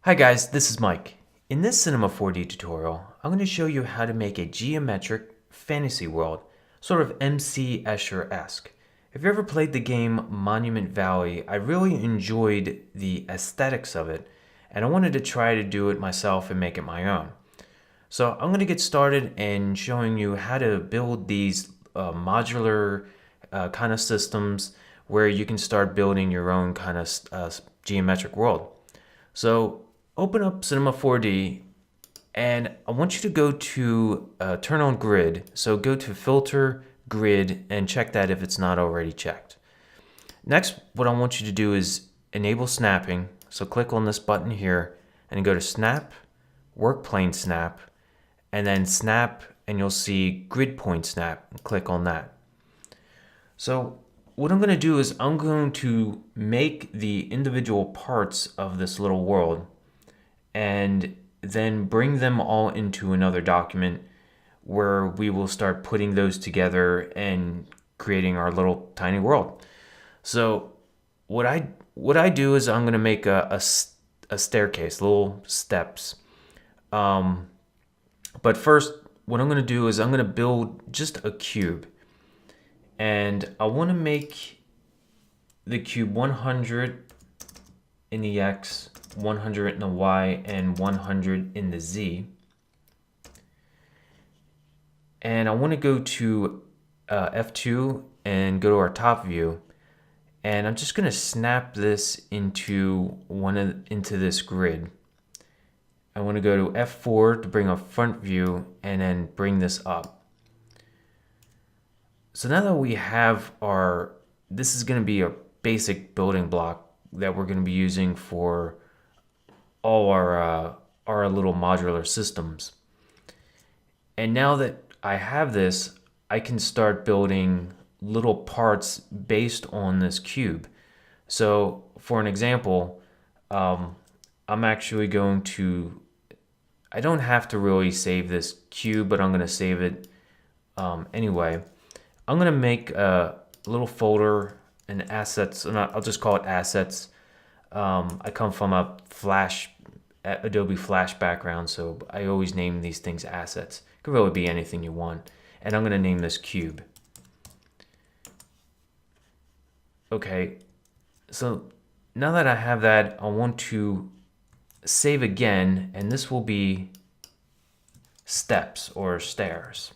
Hi guys, this is Mike. In this Cinema 4D tutorial, I'm going to show you how to make a geometric fantasy world, sort of MC Escher-esque. If you ever played the game Monument Valley, I really enjoyed the aesthetics of it, and I wanted to try to do it myself and make it my own. So I'm going to get started in showing you how to build these modular kind of systems where you can start building your own kind of geometric world. So open up Cinema 4D, and I want you to go to turn on grid. So go to filter, grid, and check that if it's not already checked. Next, what I want you to do is enable snapping. So click on this button here and go to snap, work plane snap, and then snap, and you'll see grid point snap. Click on that. So what I'm going to do is I'm going to make the individual parts of this little world and then bring them all into another document where we will start putting those together and creating our little tiny world. So what I do is I'm going to make a staircase, little steps. But first, what I'm going to do is I'm going to build just a cube. And I want to make the cube 100 in the X, 100 in the Y, and 100 in the Z. And I want to go to F2 and go to our top view. And I'm just going to snap this into this grid. I want to go to F4 to bring a front view and then bring this up. So now that we have this is going to be a basic building block that we're going to be using for all our little modular systems. And now that I have this, I can start building little parts based on this cube. So for an example, I'm actually going to, I don't have to really save this cube, but I'm going to save it anyway. I'm going to make a little folder and assets, and I'll just call it assets. I come from a Adobe Flash background, so I always name these things assets. It could really be anything you want. And I'm going to name this cube. Okay, so now that I have that, I want to save again, and this will be steps or stairs.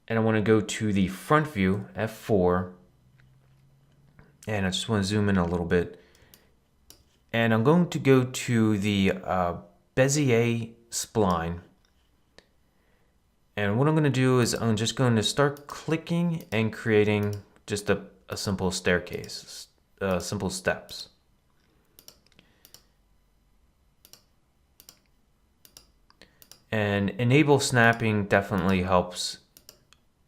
And I want to go to the front view, F4, and I just want to zoom in a little bit. And I'm going to go to the Bezier spline. And what I'm going to do is I'm just going to start clicking and creating just a simple staircase, simple steps. And enable snapping definitely helps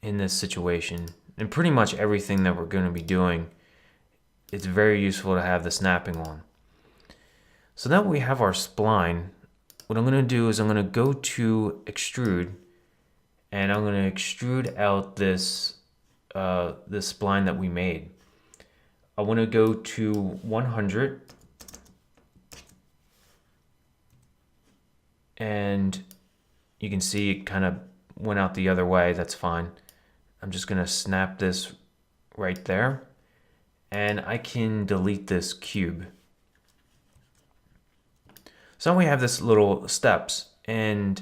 in this situation. And pretty much everything that we're going to be doing, it's very useful to have the snapping on. So now we have our spline. What I'm going to do is I'm going to go to extrude, and I'm going to extrude out this spline that we made. I want to go to 100, and you can see it kind of went out the other way. That's fine. I'm just going to snap this right there, and I can delete this cube. So now we have this little steps, and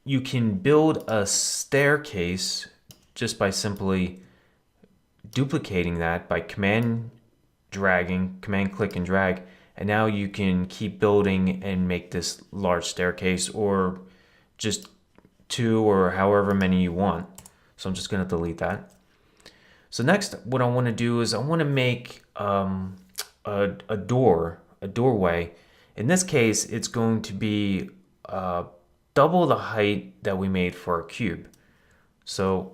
you can build a staircase just by simply duplicating that by command click and drag, and now you can keep building and make this large staircase, or just 2 or however many you want. So I'm just going to delete that. So next, what I want to do is I want to make a doorway. In this case, it's going to be double the height that we made for our cube. So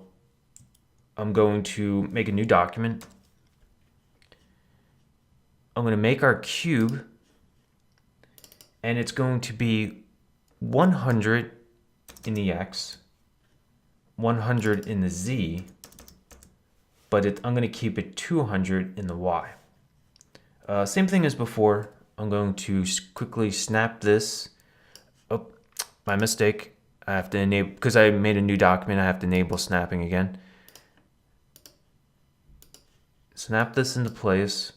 I'm going to make a new document. I'm going to make our cube, and it's going to be 100 in the X, 100 in the Z, but I'm going to keep it 200 in the Y. Same thing as before. I'm going to quickly snap this. Oh, my mistake. I have to enable, because I made a new document, I have to enable snapping again. Snap this into place,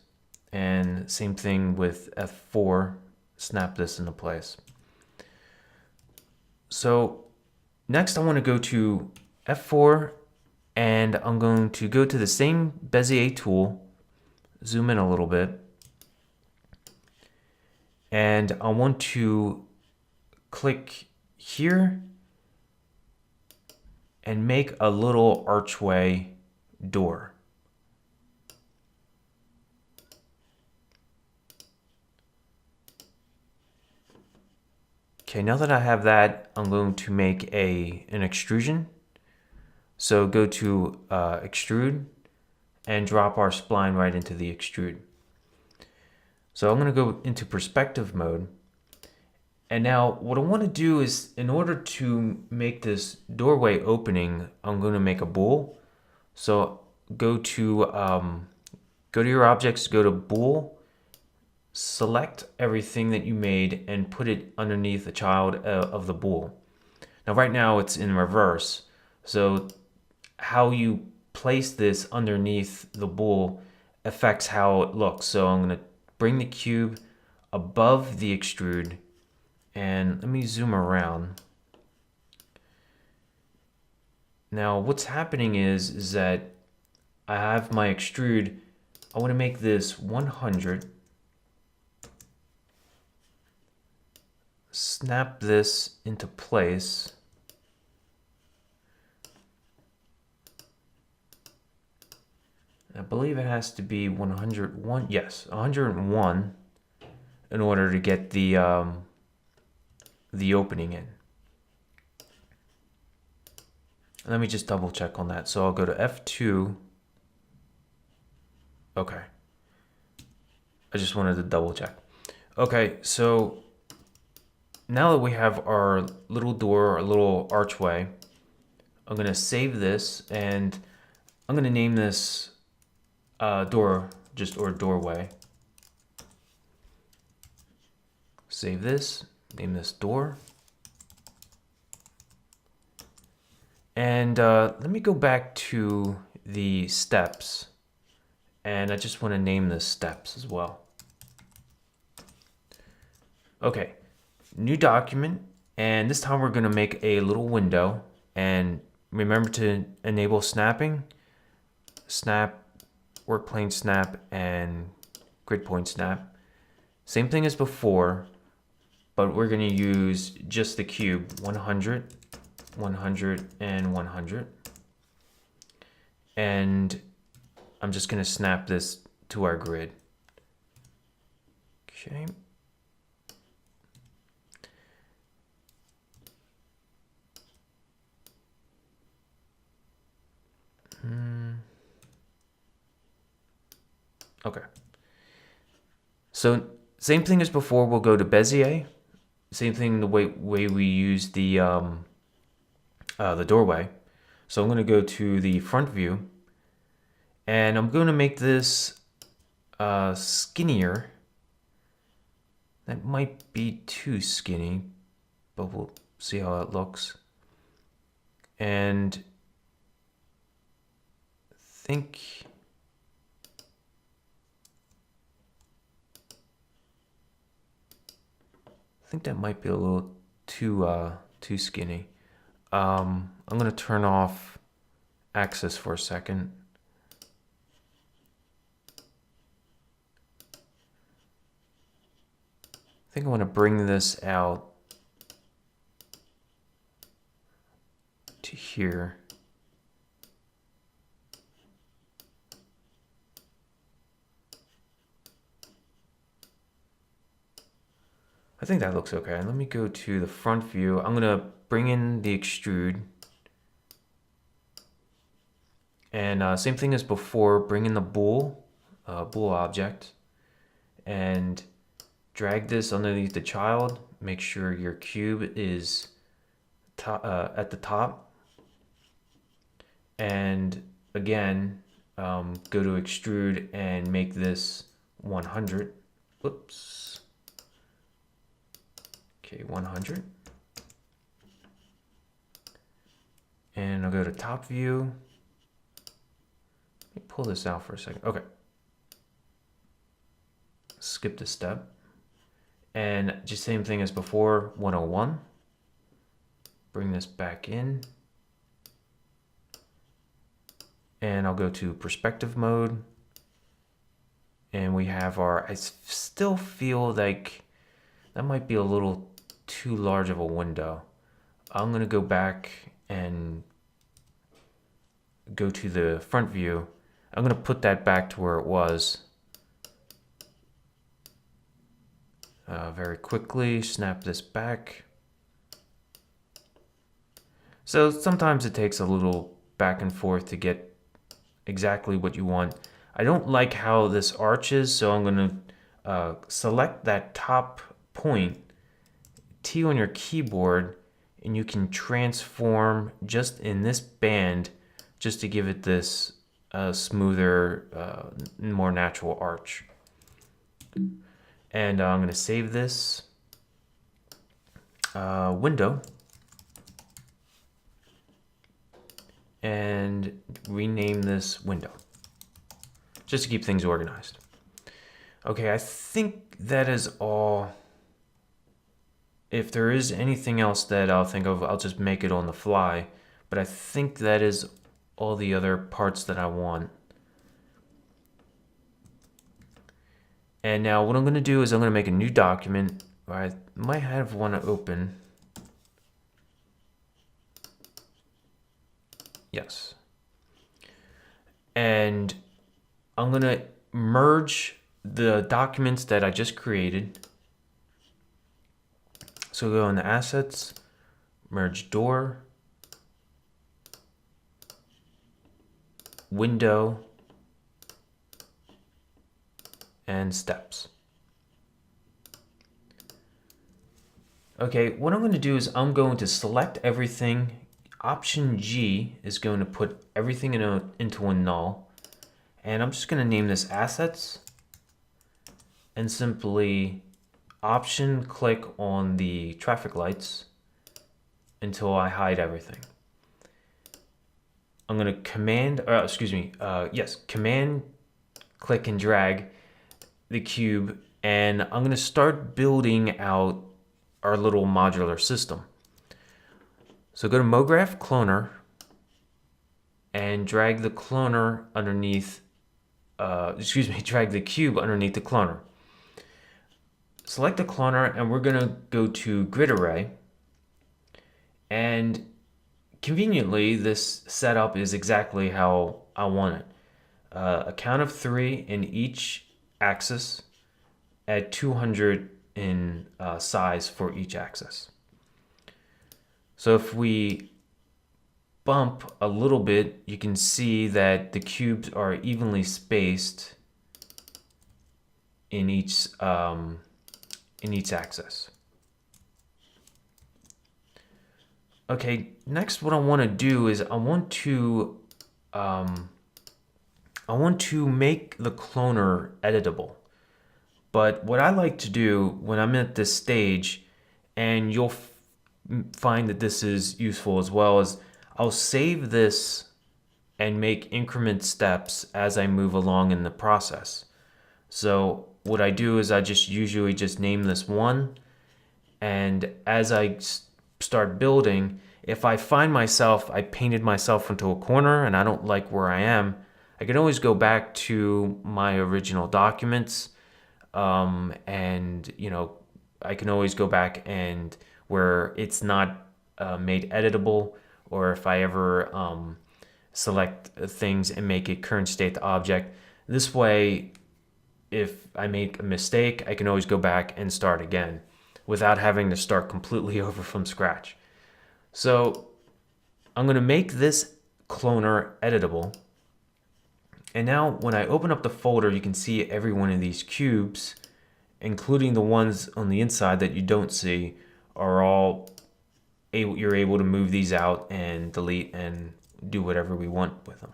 and same thing with F4, snap this into place. So next I want to go to F4, and I'm going to go to the same Bezier tool, zoom in a little bit, and I want to click here and make a little archway door. Okay, now that I have that, I'm going to make an extrusion. So go to extrude and drop our spline right into the extrude. So I'm going to go into perspective mode. And now what I want to do is, in order to make this doorway opening, I'm going to make a bool. So go to your objects, go to bool, select everything that you made and put it underneath the child of the bool. Now right now it's in reverse, so how you place this underneath the bool affects how it looks. So I'm going to bring the cube above the extrude, and let me zoom around. Now what's happening is that I have my extrude. I want to make this 100. Snap this into place. I believe it has to be 101. Yes, 101 in order to get the opening in. Let me just double check on that. So I'll go to F2. Okay. I just wanted to double check. Okay, so now that we have our little door, our little archway, I'm going to save this, and I'm going to name this door, or doorway. Save this, name this door. And let me go back to the steps, and I just want to name this steps as well. Okay, new document, and this time we're going to make a little window, and remember to enable snapping, snap, work plane snap, and grid point snap. Same thing as before, but we're going to use just the cube, 100, 100, and 100. And I'm just going to snap this to our grid. Okay. Okay. So same thing as before, we'll go to Bezier. Same thing the way we use the doorway. So I'm going to go to the front view, and I'm going to make this skinnier. That might be too skinny, but we'll see how it looks. And I think that might be a little too skinny. I'm going to turn off axis for a second. I think I want to bring this out to here. I think that looks okay. Let me go to the front view. I'm going to bring in the extrude. And same thing as before, bring in the bool object, and drag this underneath the child. Make sure your cube is at the top. And again, go to extrude and make this 100. Whoops. Okay, 100. And I'll go to top view. Let me pull this out for a second. Okay. Skip this step. And just same thing as before, 101. Bring this back in. And I'll go to perspective mode. And we have our, I still feel like that might be a little too large of a window. I'm going to go back and go to the front view. I'm going to put that back to where it was. Very quickly, snap this back. So sometimes it takes a little back and forth to get exactly what you want. I don't like how this arches, so I'm going to select that top point, T on your keyboard, and you can transform just in this band just to give it this smoother, more natural arch. And I'm going to save this window and rename this window just to keep things organized. Okay, I think that is all. If there is anything else that I'll think of, I'll just make it on the fly. But I think that is all the other parts that I want. And now what I'm going to do is I'm going to make a new document. I might have one open. Yes. And I'm going to merge the documents that I just created. So go into Assets, Merge Door, Window, and Steps. Okay, what I'm going to do is I'm going to select everything. Option G is going to put everything into a null. And I'm just going to name this Assets and simply Option click on the traffic lights until I hide everything. I'm going to Command click and drag the cube, and I'm going to start building out our little modular system. So go to MoGraph Cloner and drag the cloner underneath, drag the cube underneath the cloner. Select the cloner and we're going to go to Grid Array. And conveniently, this setup is exactly how I want it. A count of 3 in each axis at 200 in size for each axis. So if we bump a little bit, you can see that the cubes are evenly spaced in each axis. Okay, next what I want to do is I want to make the cloner editable. But what I like to do when I'm at this stage, and you'll find that this is useful as well, is I'll save this and make increment steps as I move along in the process. So what I do is I usually just name this 1, and as I start building, if I find myself, I painted myself into a corner and I don't like where I am, I can always go back to my original documents, and I can always go back and where it's not made editable, or if I ever select things and make it current state to object. This way, if I make a mistake, I can always go back and start again without having to start completely over from scratch. So I'm going to make this cloner editable. And now when I open up the folder, you can see every one of these cubes, including the ones on the inside that you don't see, are all you're able to move these out and delete and do whatever we want with them.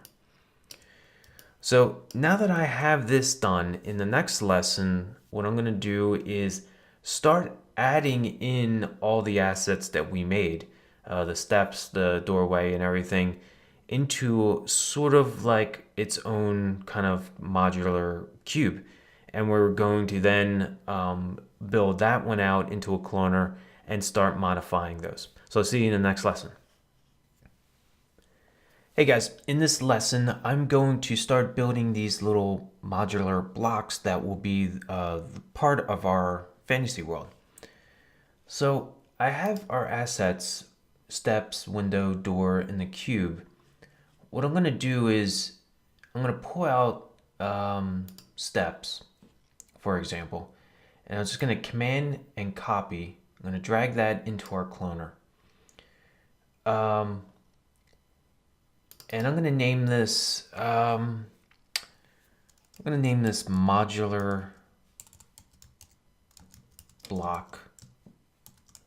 So now that I have this done, in the next lesson, what I'm going to do is start adding in all the assets that we made, the steps, the doorway, and everything, into sort of like its own kind of modular cube. And we're going to then build that one out into a cloner and start modifying those. So I'll see you in the next lesson. Hey guys, in this lesson, I'm going to start building these little modular blocks that will be part of our fantasy world. So I have our assets, steps, window, door, and the cube. What I'm going to do is I'm going to pull out steps, for example, and I'm just going to command and copy. I'm going to drag that into our cloner. And I'm going to name this, modular block.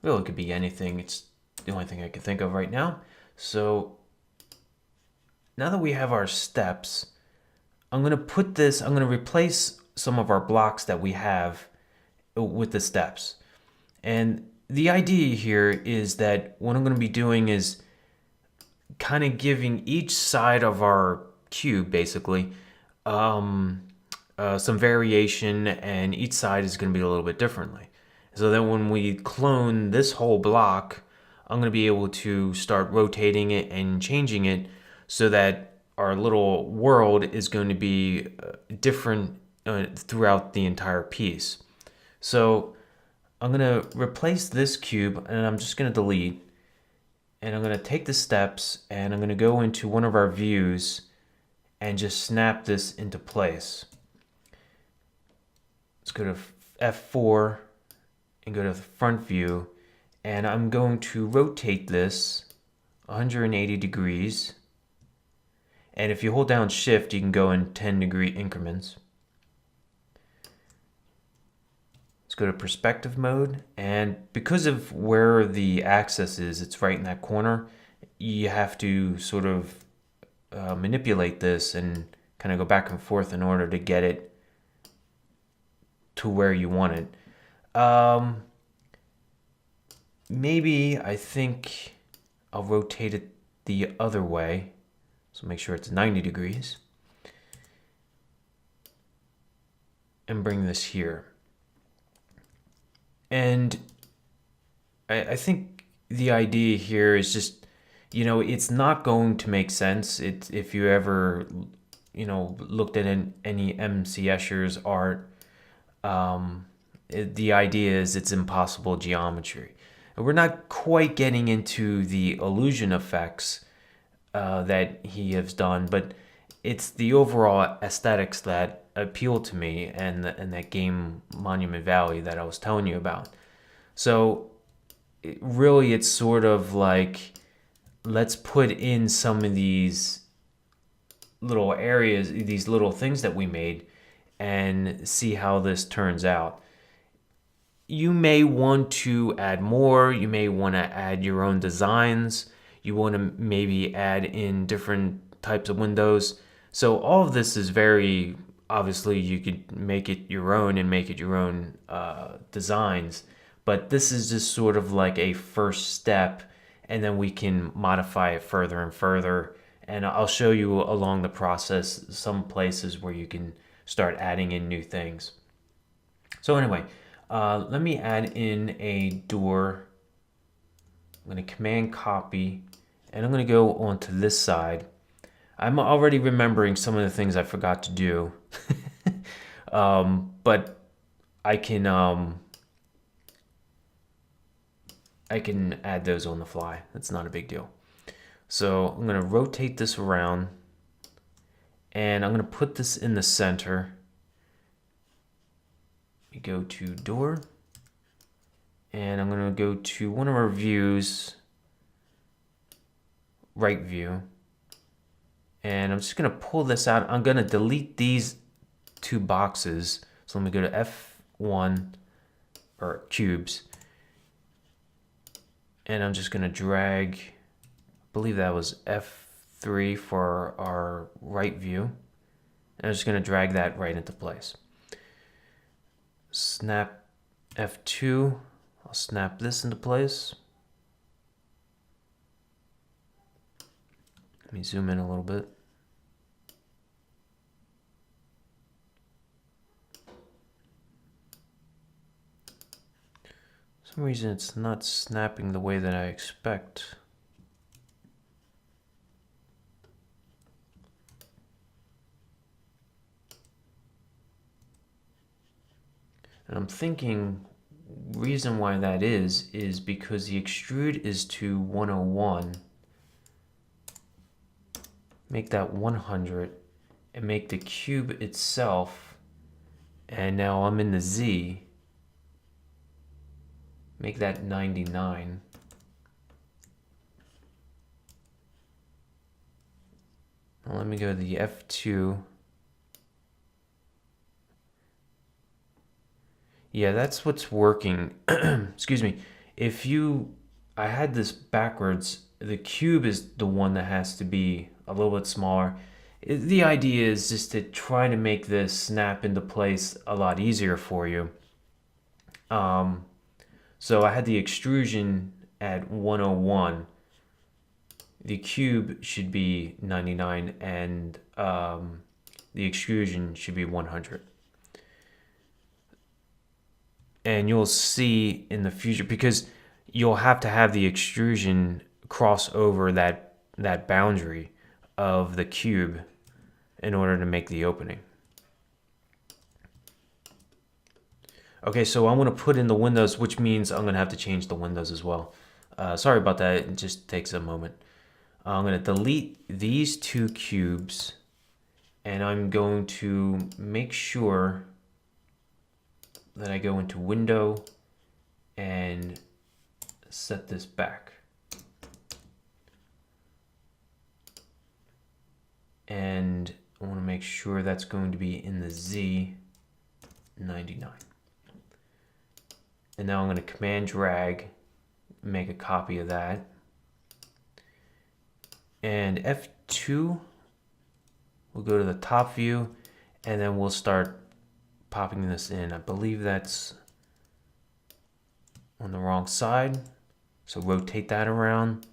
Well, it could be anything. It's the only thing I can think of right now. So now that we have our steps, I'm going to replace some of our blocks that we have with the steps. And the idea here is that what I'm going to be doing is kind of giving each side of our cube basically some variation, and each side is going to be a little bit differently. So then when we clone this whole block, I'm going to be able to start rotating it and changing it so that our little world is going to be different throughout the entire piece. So I'm going to replace this cube, and I'm just going to delete. And I'm going to take the steps and I'm going to go into one of our views and just snap this into place. Let's go to F4 and go to the front view, and I'm going to rotate this 180 degrees. And if you hold down Shift, you can go in 10-degree increments. Let's go to perspective mode, and because of where the axis is, it's right in that corner, you have to sort of manipulate this and kind of go back and forth in order to get it to where you want it. Maybe I think I'll rotate it the other way, so make sure it's 90 degrees, and bring this here. And I think the idea here is just, it's not going to make sense. If you ever, looked at any MC Escher's art, the idea is it's impossible geometry. And we're not quite getting into the illusion effects that he has done, but it's the overall aesthetics that appeal to me, and that game Monument Valley that I was telling you about. So really it's sort of like, let's put in some of these little areas, these little things that we made, and see how this turns out. You may want to add more, you may want to add your own designs, you want to maybe add in different types of windows. So all of this is very, obviously you could make it your own and make it your own designs, but this is just sort of like a first step, and then we can modify it further and further. And I'll show you along the process some places where you can start adding in new things. So anyway, let me add in a door. I'm going to command copy, and I'm going to go onto this side. I'm already remembering some of the things I forgot to do, but I can add those on the fly. That's not a big deal. So I'm going to rotate this around, and I'm going to put this in the center. We go to door, and I'm going to go to one of our views, right view, and I'm just going to pull this out. I'm going to delete these two boxes. So let me go to F1, or cubes, and I'm just going to drag, I believe that was F3 for our right view. And I'm just going to drag that right into place. Snap F2. I'll snap this into place. Let me zoom in a little bit. For some reason it's not snapping the way that I expect. And I'm thinking reason why that is because the extrude is to 101. Make that 100 and make the cube itself, and now I'm in the Z, make that 99. Now let me go to the F2. Yeah, that's what's working. Excuse me. I had this backwards. The cube is the one that has to be a little bit smaller. The idea is just to try to make this snap into place a lot easier for you. So I had the extrusion at 101. The cube should be 99 and the extrusion should be 100. And you'll see in the future, because you'll have to have the extrusion cross over that boundary of the cube in order to make the opening. Okay, so I'm going to put in the windows, which means I'm going to have to change the windows as well. Sorry about that, it just takes a moment. I'm going to delete these two cubes, and I'm going to make sure that I go into Window and set this back. And I want to make sure that's going to be in the Z 99. And now I'm going to Command drag, make a copy of that. And F2, we'll go to the top view, and then we'll start popping this in. I believe that's on the wrong side. So rotate that around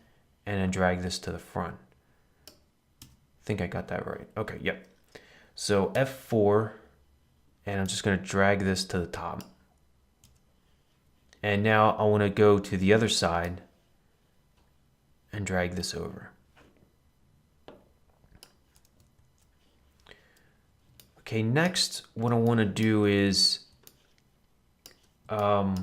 and then drag this to the front. I think I got that right. Okay, yep. So F4, and I'm just going to drag this to the top. And now I want to go to the other side and drag this over. Okay, next what I want to do is, so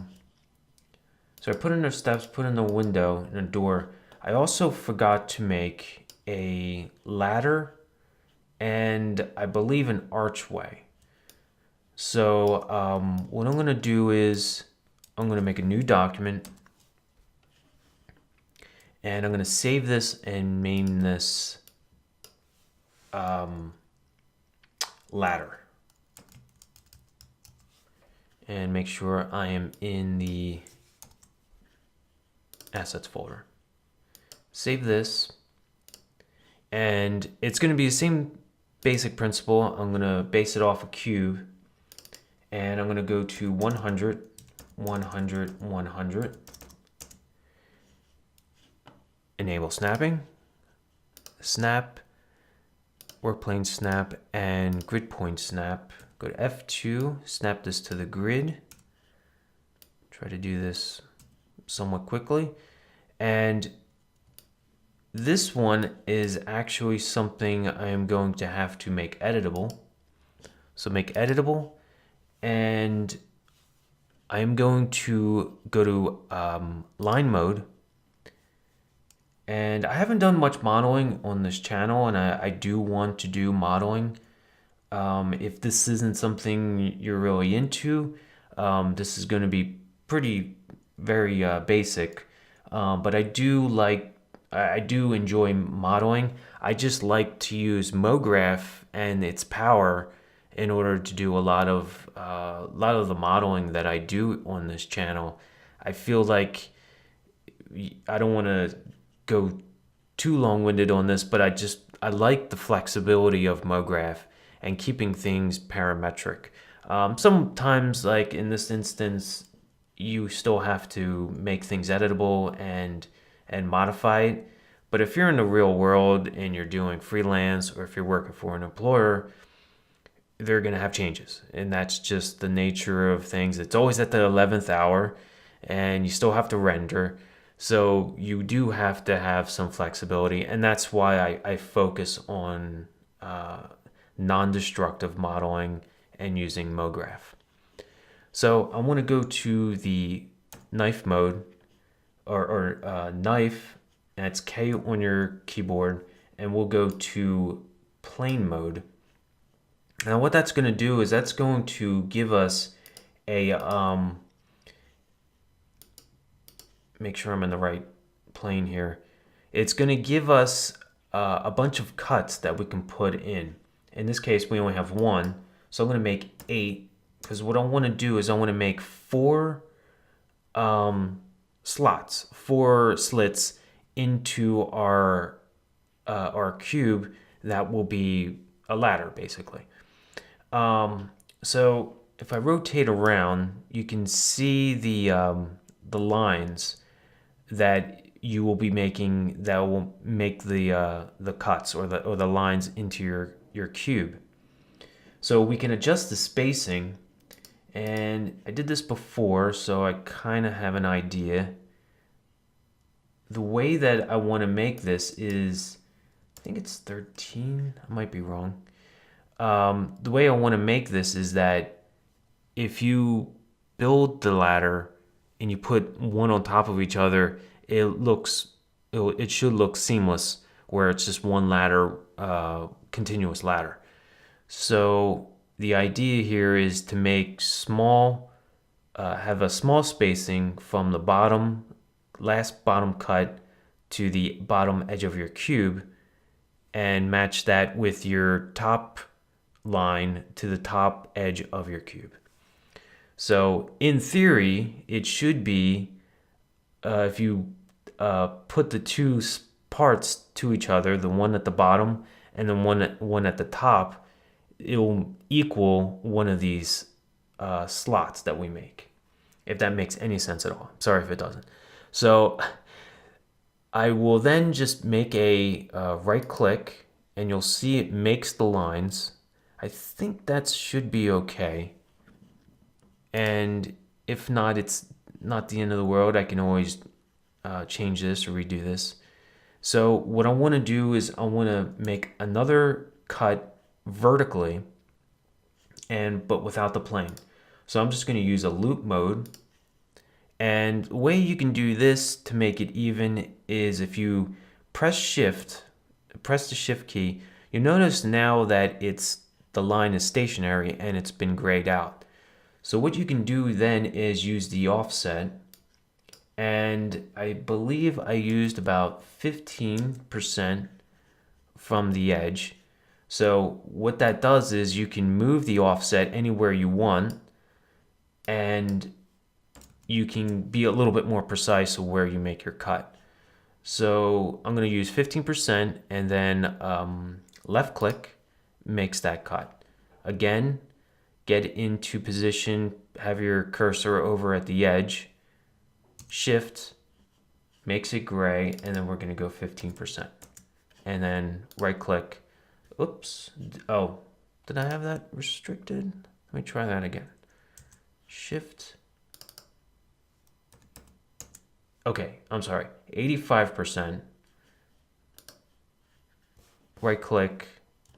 I put in the steps, put in the window and a door. I also forgot to make a ladder and I believe an archway. So what I'm going to do is I'm going to make a new document and I'm going to save this and name this ladder. And make sure I am in the assets folder. Save this. And it's going to be the same basic principle. I'm going to base it off a cube. And I'm going to go to 100, 100, 100. Enable snapping. Snap. Work plane snap and grid point snap. Go to F2, snap this to the grid. Try to do this somewhat quickly. And this one is actually something I am going to have to make editable. So make editable, and I am going to go to line mode. And I haven't done much modeling on this channel, and I do want to do modeling. If this isn't something you're really into, this is going to be very basic. But I do enjoy modeling. I just like to use MoGraph and its power in order to do a lot of the modeling that I do on this channel. I feel like I don't want to go too long-winded on this, but I like the flexibility of MoGraph, and keeping things parametric. Sometimes, like in this instance, you still have to make things editable and modify it. But if you're in the real world and you're doing freelance, or if you're working for an employer, they're going to have changes. And that's just the nature of things. It's always at the 11th hour, and you still have to render. So you do have to have some flexibility. And that's why I focus on non-destructive modeling and using MoGraph. So I want to go to the knife mode, or knife, and it's K on your keyboard, and we'll go to plane mode. Now what that's going to do is that's going to give us a, make sure I'm in the right plane here. It's going to give us a bunch of cuts that we can put in. In this case, we only have one, so I'm going to make 8, because what I want to do is I want to make 4 slots, 4 slits into our cube that will be a ladder, basically. So if I rotate around, you can see the lines that you will be making that will make the cuts, or the lines into your cube. So we can adjust the spacing, and I did this before, so I kind of have an idea. The way that I want to make this is, I think it's 13, I might be wrong. The way I want to make this is that if you build the ladder and you put one on top of each other, it should look seamless, where it's just one ladder, continuous ladder. So the idea here is to make have a small spacing from the last bottom cut to the bottom edge of your cube, and match that with your top line to the top edge of your cube. So in theory, it should be, if you put the two parts to each other, the one at the bottom and the one at the top, it will equal one of these slots that we make, if that makes any sense at all. Sorry if it doesn't. So I will then just make a right click, and you'll see it makes the lines. I think that should be okay. And if not, it's not the end of the world. I can always change this or redo this. So what I want to do is I want to make another cut vertically, but without the plane. So I'm just going to use a loop mode. And the way you can do this to make it even is if you press the shift key, you notice now that the line is stationary and it's been grayed out. So what you can do then is use the offset, and I believe I used about 15% from the edge. So what that does is you can move the offset anywhere you want, and you can be a little bit more precise of where you make your cut. So I'm going to use 15%, and then left click makes that cut. Again, get into position, have your cursor over at the edge, shift makes it gray, and then we're going to go 15%. And then right click. Oops. Oh, did I have that restricted? Let me try that again. Shift. Okay, I'm sorry. 85%. Right click,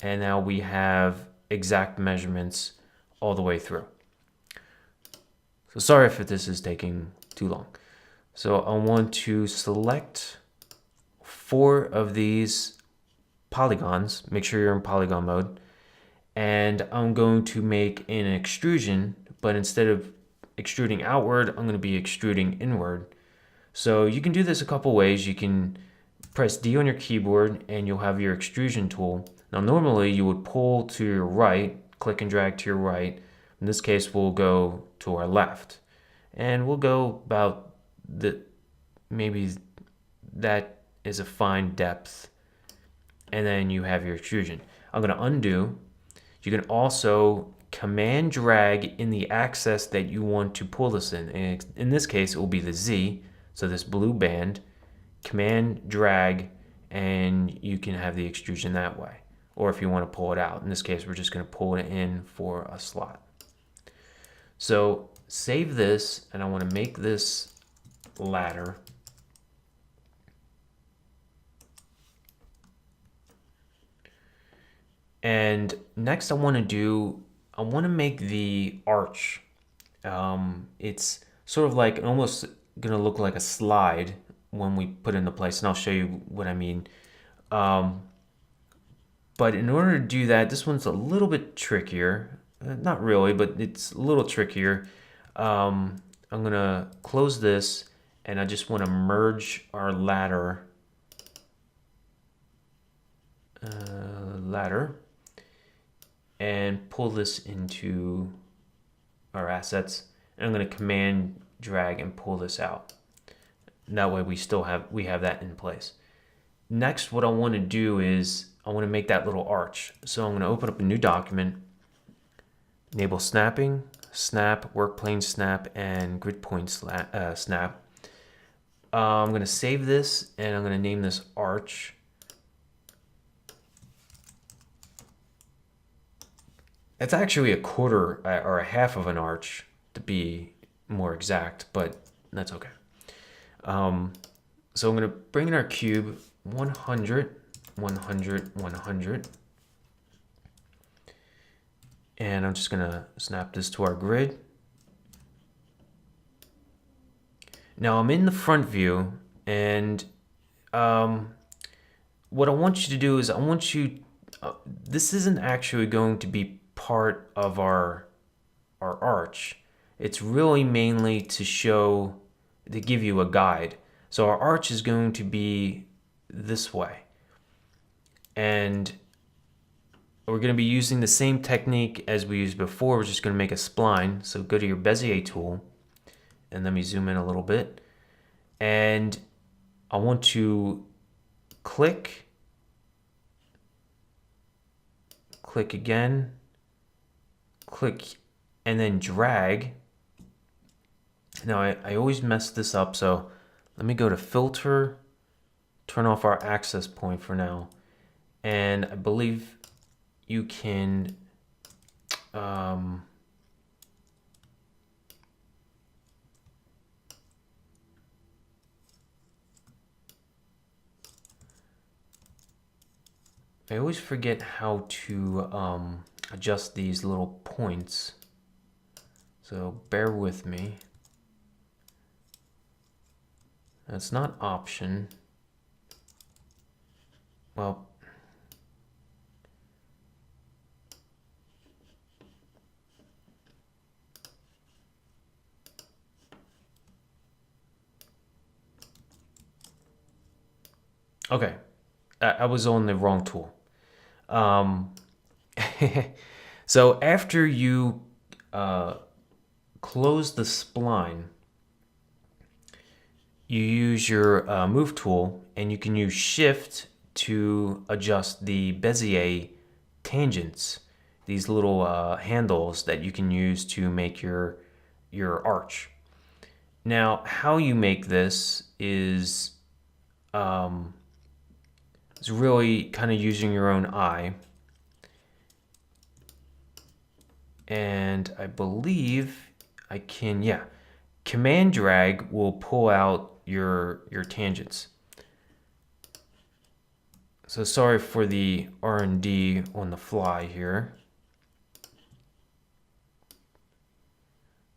and now we have exact measurements all the way through. So sorry if this is taking too long. So I want to select 4 of these polygons. Make sure you're in polygon mode. And I'm going to make an extrusion, but instead of extruding outward, I'm going to be extruding inward. So you can do this a couple ways. You can press D on your keyboard and you'll have your extrusion tool. Now normally you would pull to your right, click and drag to your right. In this case, we'll go to our left. And we'll go about maybe that is a fine depth. And then you have your extrusion. I'm going to undo. You can also command drag in the axis that you want to pull this in. And in this case, it will be the Z, so this blue band, command drag, and you can have the extrusion that way. Or if you want to pull it out. In this case, we're just going to pull it in for a slot. So save this, and I want to make this ladder. And next I want to make the arch. It's sort of like almost going to look like a slide when we put it into place, and I'll show you what I mean. But in order to do that, this one's a little bit trickier. Not really, but it's a little trickier. I'm going to close this, and I just want to merge our ladder. And pull this into our assets. And I'm going to command drag and pull this out. And that way we have that in place. Next, what I want to do is I want to make that little arch. So I'm going to open up a new document, enable snapping, snap, work plane snap, and grid point snap. I'm going to save this, and I'm going to name this arch. It's actually a quarter or a half of an arch to be more exact, but that's okay. So I'm going to bring in our cube 100, 100, 100. And I'm just going to snap this to our grid. Now I'm in the front view, and what I want you to do is this isn't actually going to be part of our arch. It's really mainly to give you a guide. So our arch is going to be this way. And we're going to be using the same technique as we used before. We're just going to make a spline. So go to your Bezier tool, and let me zoom in a little bit. And I want to click again, click, and then drag. Now I always mess this up, so let me go to filter, turn off our access point for now, and I believe you can I always forget how to adjust these little points, so bear with me. That's not option. Well, okay, I was on the wrong tool. So after you close the spline, you use your move tool, and you can use shift to adjust the Bezier tangents, these little handles that you can use to make your arch. Now, how you make this is really kind of using your own eye. And I believe I can, yeah, command drag will pull out your tangents. So sorry for the R&D on the fly here.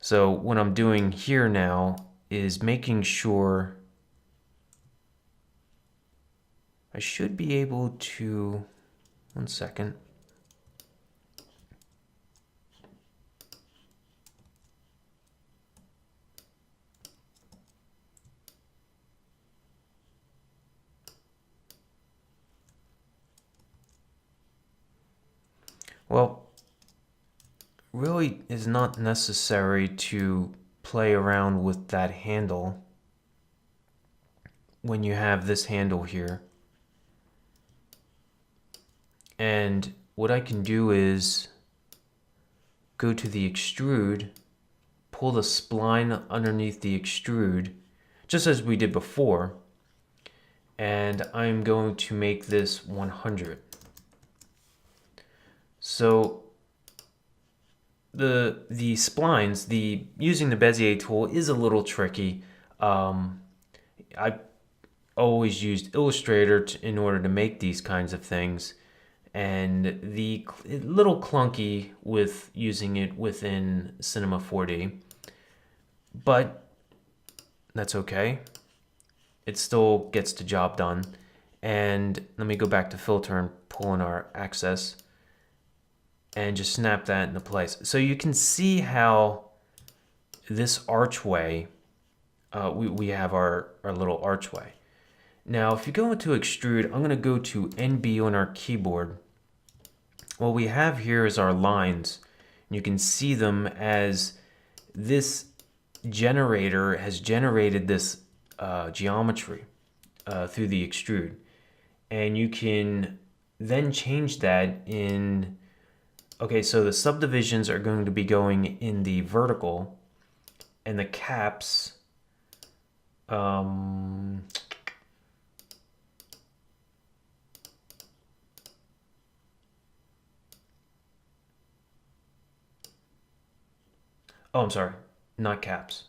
So what I'm doing here now is making sure I should be able to, one second. Well, really is not necessary to play around with that handle when you have this handle here. And what I can do is go to the extrude, pull the spline underneath the extrude, just as we did before, and I'm going to make this 100. So the splines, using the Bezier tool is a little tricky. I always used Illustrator in order to make these kinds of things, and a little clunky with using it within Cinema 4D, but that's okay. It still gets the job done. And let me go back to filter and pull in our access and just snap that into place. So you can see how this archway, we have our little archway. Now, if you go into extrude, I'm going to go to NB on our keyboard. What we have here is our lines. You can see them as this generator has generated this geometry through the extrude. And you can then change that in, okay, so the subdivisions are going to be going in the vertical, and the caps, oh, I'm sorry, not caps.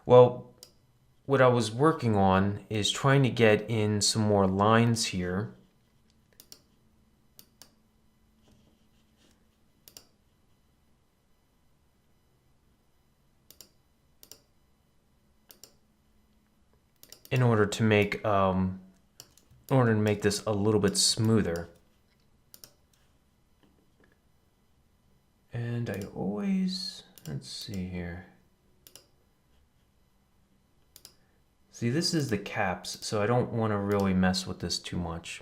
Well, what I was working on is trying to get in some more lines here. In order to make this a little bit smoother. And I always, let's see here. See, this is the caps, so I don't want to really mess with this too much.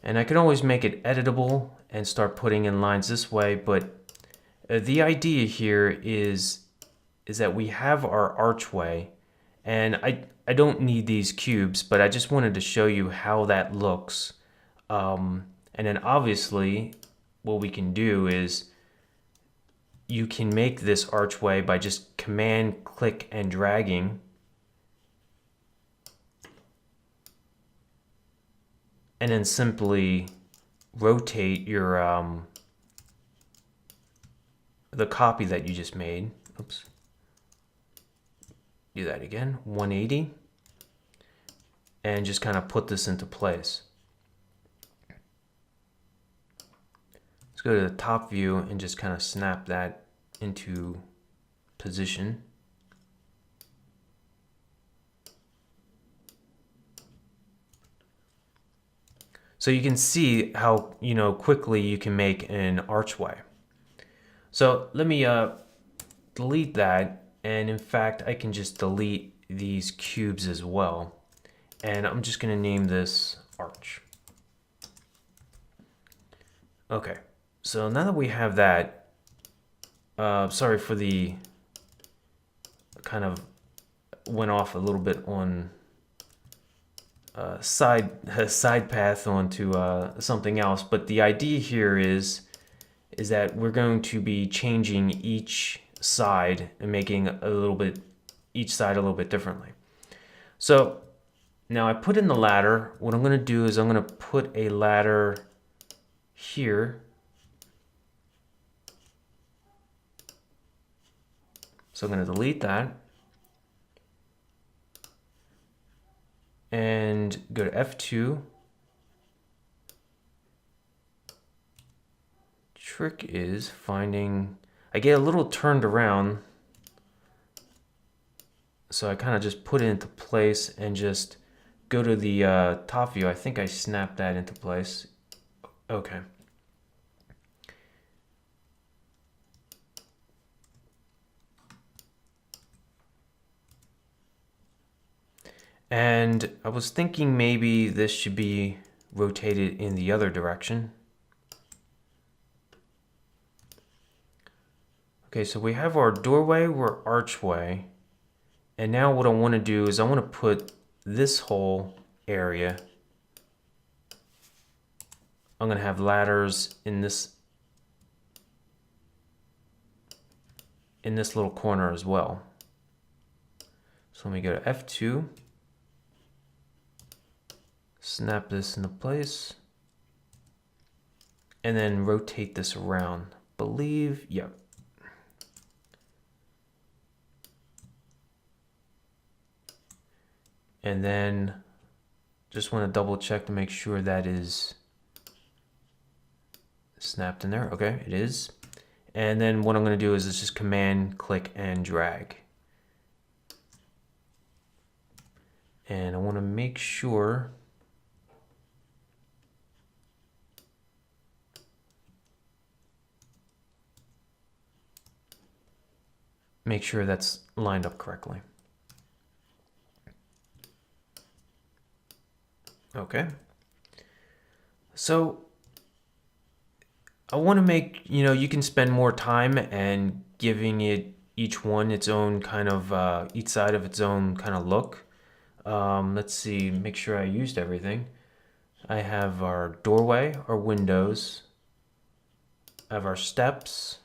And I can always make it editable and start putting in lines this way, but the idea here is that we have our archway, and I don't need these cubes, but I just wanted to show you how that looks. And then obviously what we can do is you can make this archway by just command, click, and dragging. And then simply rotate your the copy that you just made. Oops. Do that again, 180, and just kind of put this into place. Let's go to the top view and just kind of snap that into position. So you can see how, quickly you can make an archway. So let me delete that. And in fact, I can just delete these cubes as well. And I'm just going to name this arch. Okay, so now that we have that, sorry for the kind of went off a little bit on side path onto something else. But the idea here is that we're going to be changing each side and making each side a little bit differently. So now I put in the ladder. What I'm going to do is I'm going to put a ladder here. So I'm going to delete that and go to F2. Trick is finding, I get a little turned around, so I kind of just put it into place and just go to the top view. I think I snapped that into place. Okay. And I was thinking maybe this should be rotated in the other direction. Okay, so we have our doorway, our archway. And now what I want to do is I want to put this whole area. I'm going to have ladders in this little corner as well. So let me go to F2. Snap this into place. And then rotate this around. Believe, yep. And then just want to double check to make sure that is snapped in there. Okay, it is. And then what I'm going to do is just command, click, and drag. And I want to make sure that's lined up correctly. Okay. So I want to make, you can spend more time and giving it each one its own kind of, each side of its own kind of look. Let's see, make sure I used everything. I have our doorway, our windows, I have our steps,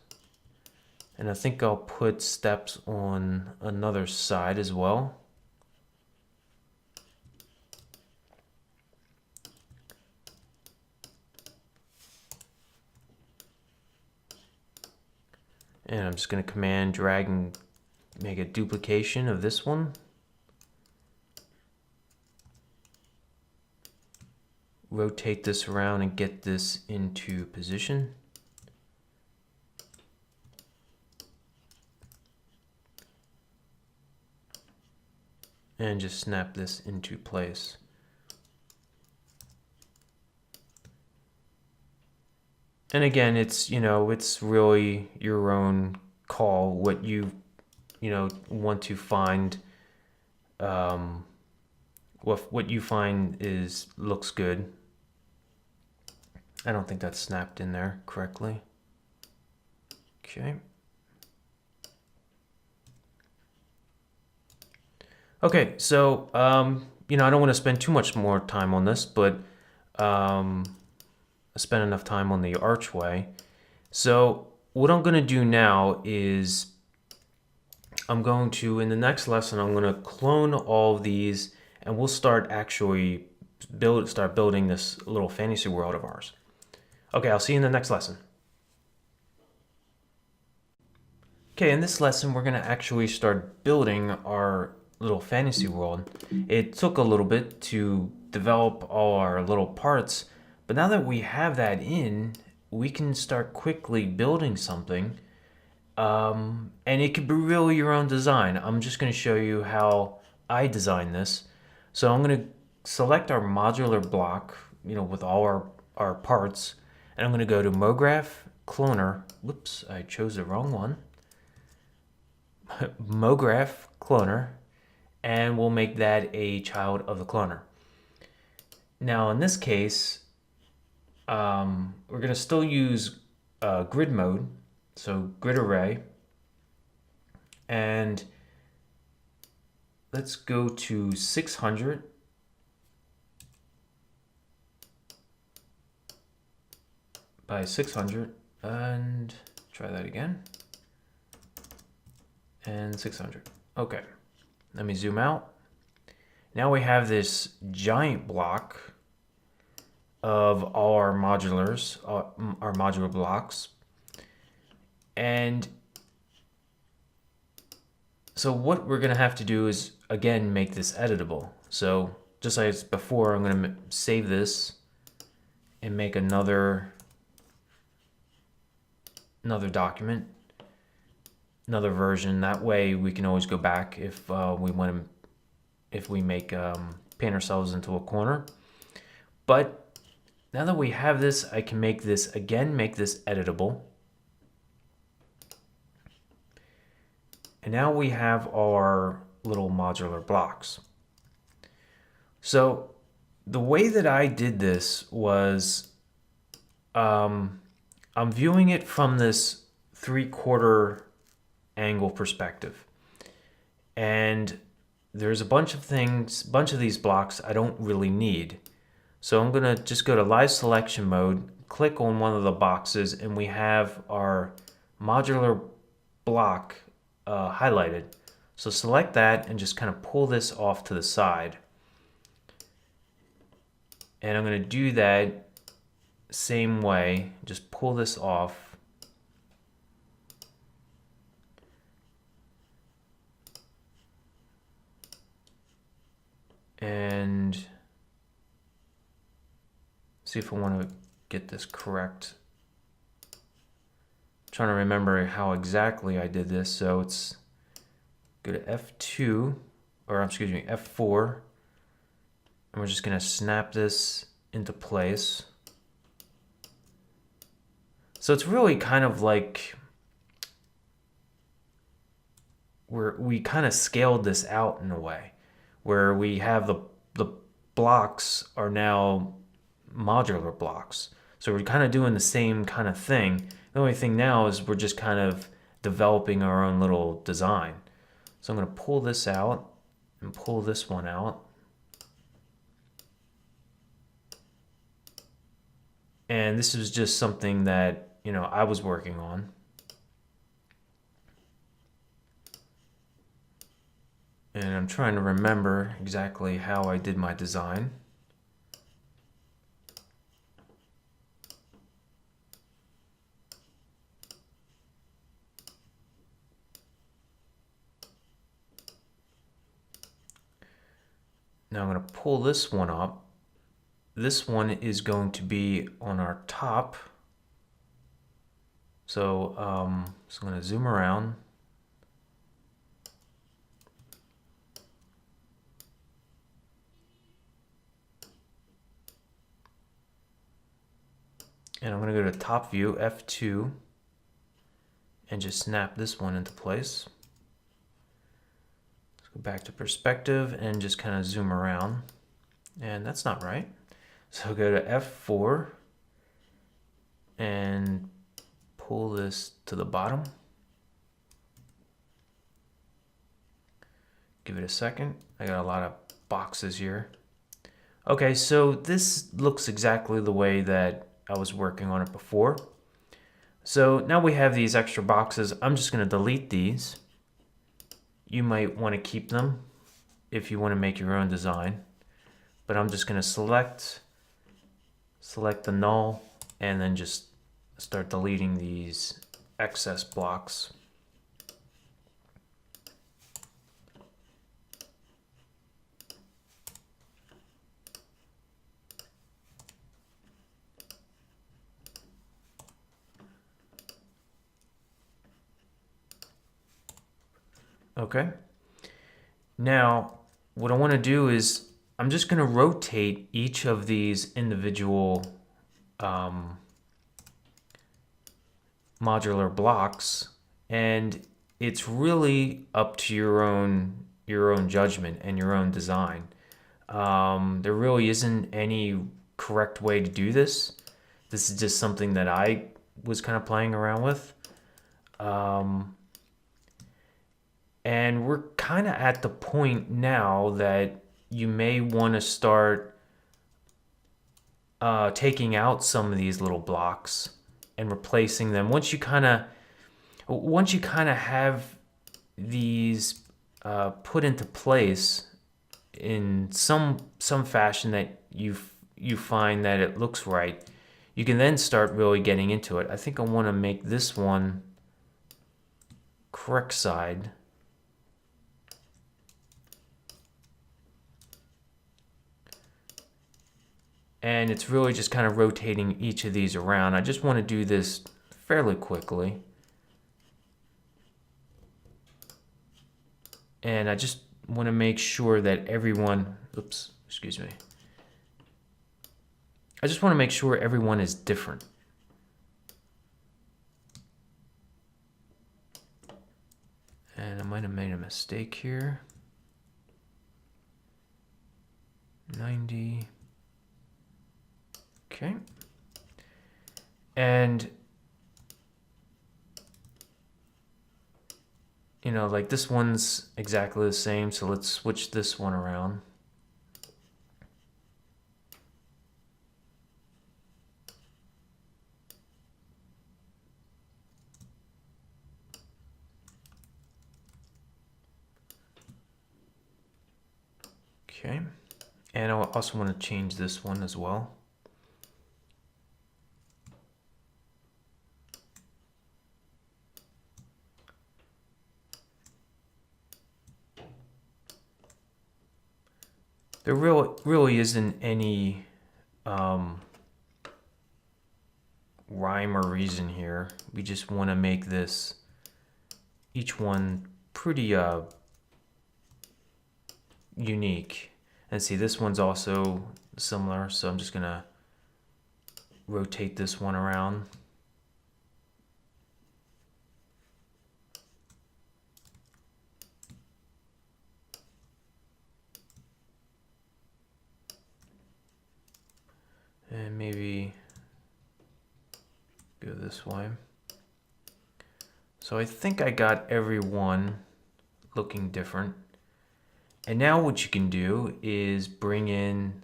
and I think I'll put steps on another side as well. And I'm just going to command, drag, and make a duplication of this one. Rotate this around and get this into position. And just snap this into place. And again, it's, it's really your own call, what you, want to find, what you find looks good. I don't think that's snapped in there correctly. Okay. Okay, so, I don't want to spend too much more time on this, but I spent enough time on the archway. So what I'm going to do now is in the next lesson, I'm going to clone all of these and we'll start actually start building this little fantasy world of ours. Okay, I'll see you in the next lesson. Okay, in this lesson, we're going to actually start building our little fantasy world. It took a little bit to develop all our little parts, but now that we have that in, we can start quickly building something. And it could be really your own design. I'm just going to show you how I design this. So I'm going to select our modular block, with all our parts. And I'm going to go to MoGraph Cloner. Whoops, I chose the wrong one. MoGraph Cloner. And we'll make that a child of the cloner. Now in this case, we're going to still use grid mode, so grid array, and let's go to 600 by 600 and try that again, and 600. Okay, let me zoom out. Now we have this giant block of all our modulars, our modular blocks. And so what we're going to have to do is, again, make this editable. So just like before, I'm going to save this and make another document, another version. That way we can always go back if we want to, if we paint ourselves into a corner. But now that we have this, I can make this editable. And now we have our little modular blocks. So the way that I did this was I'm viewing it from this 3/4 angle perspective. And there's a bunch of these blocks I don't really need. So I'm gonna just go to live selection mode, click on one of the boxes, and we have our modular block highlighted. So select that and just kind of pull this off to the side. And I'm gonna do that same way, just pull this off. And see if I want to get this correct. I'm trying to remember how exactly I did this. So it's go to F2, or excuse me, F4. And we're just going to snap this into place. So it's really kind of like we kind of scaled this out in a way where we have the blocks are now modular blocks. So we're kind of doing the same kind of thing. The only thing now is we're just kind of developing our own little design. So I'm going to pull this out and pull this one out. And this is just something that, you know, I was working on. And I'm trying to remember exactly how I did my design. Now I'm going to pull this one up. This one is going to be on our top. So, I'm going to zoom around. And I'm going to go to top view, F2, and just snap this one into place. Let's go back to perspective and just kind of zoom around. And that's not right. So go to F4 and pull this to the bottom. Give it a second. I got a lot of boxes here. Okay, so this looks exactly the way that I was working on it before. So now we have these extra boxes. I'm just going to delete these. You might want to keep them if you want to make your own design. But I'm just going to select the null and then just start deleting these excess blocks. Okay. Now, what I want to do is I'm just going to rotate each of these individual modular blocks, and it's really up to your own judgment and your own design. There really isn't any correct way to do this. This is just something that I was kind of playing around with. And we're kind of at the point now that you may want to start taking out some of these little blocks and replacing them. Once you kind of have these put into place in some fashion that you find that it looks right, you can then start really getting into it. I think I want to make this one correct side. And it's really just kind of rotating each of these around. I just want to do this fairly quickly. And I just want to make sure that everyone, oops, excuse me. I just want to make sure everyone is different. And I might have made a mistake here. 90. Okay. And you know, like this one's exactly the same, so let's switch this one around. Okay. And I also want to change this one as well. There really isn't any rhyme or reason here. We just want to make this, each one pretty unique. And see, this one's also similar, so I'm just gonna rotate this one around. And maybe go this way. So I think I got every one looking different. And now what you can do is bring in,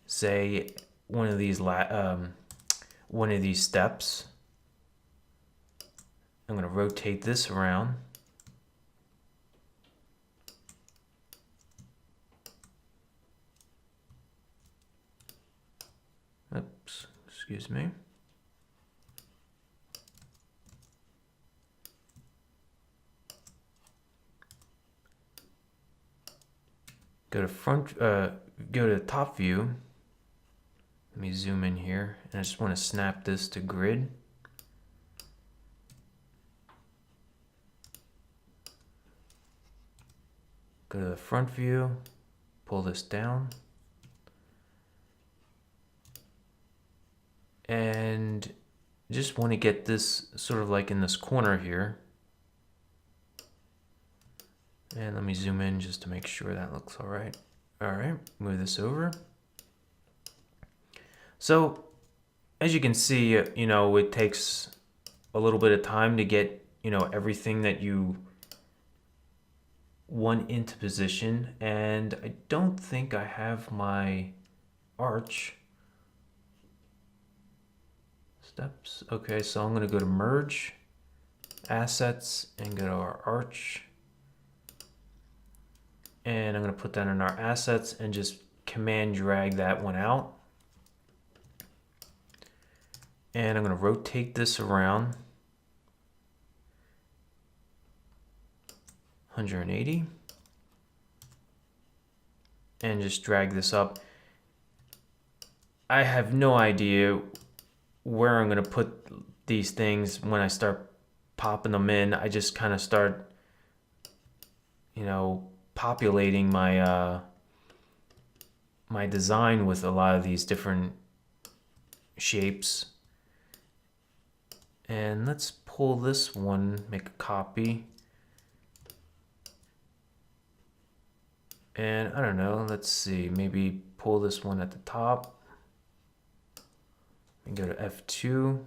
say, one of these steps. I'm going to rotate this around. Oops, excuse me. Go to top view. Let me zoom in here, and I just want to snap this to grid. Go to the front view, pull this down, and just want to get this sort of like in this corner here. And let me zoom in just to make sure that looks all right. All right, move this over. So as you can see, you know, it takes a little bit of time to get, you know, everything that you want into position. And I don't think I have my arch steps. Okay, so I'm going to go to merge, assets, and go to our arch. And I'm going to put that in our assets and just command drag that one out. And I'm going to rotate this around 180 and just drag this up. I have no idea where I'm going to put these things when I start popping them in. I just kind of start, you know, populating my my design with a lot of these different shapes. And let's pull this one, make a copy. And I don't know, let's see, maybe pull this one at the top and go to F2.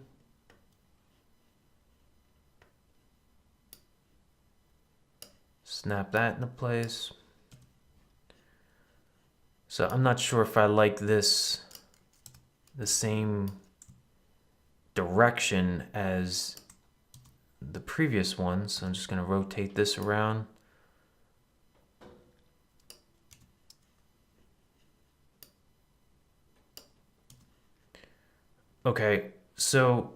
Snap that into place. So I'm not sure if I like this the same direction as the previous one, so I'm just going to rotate this around. Okay, so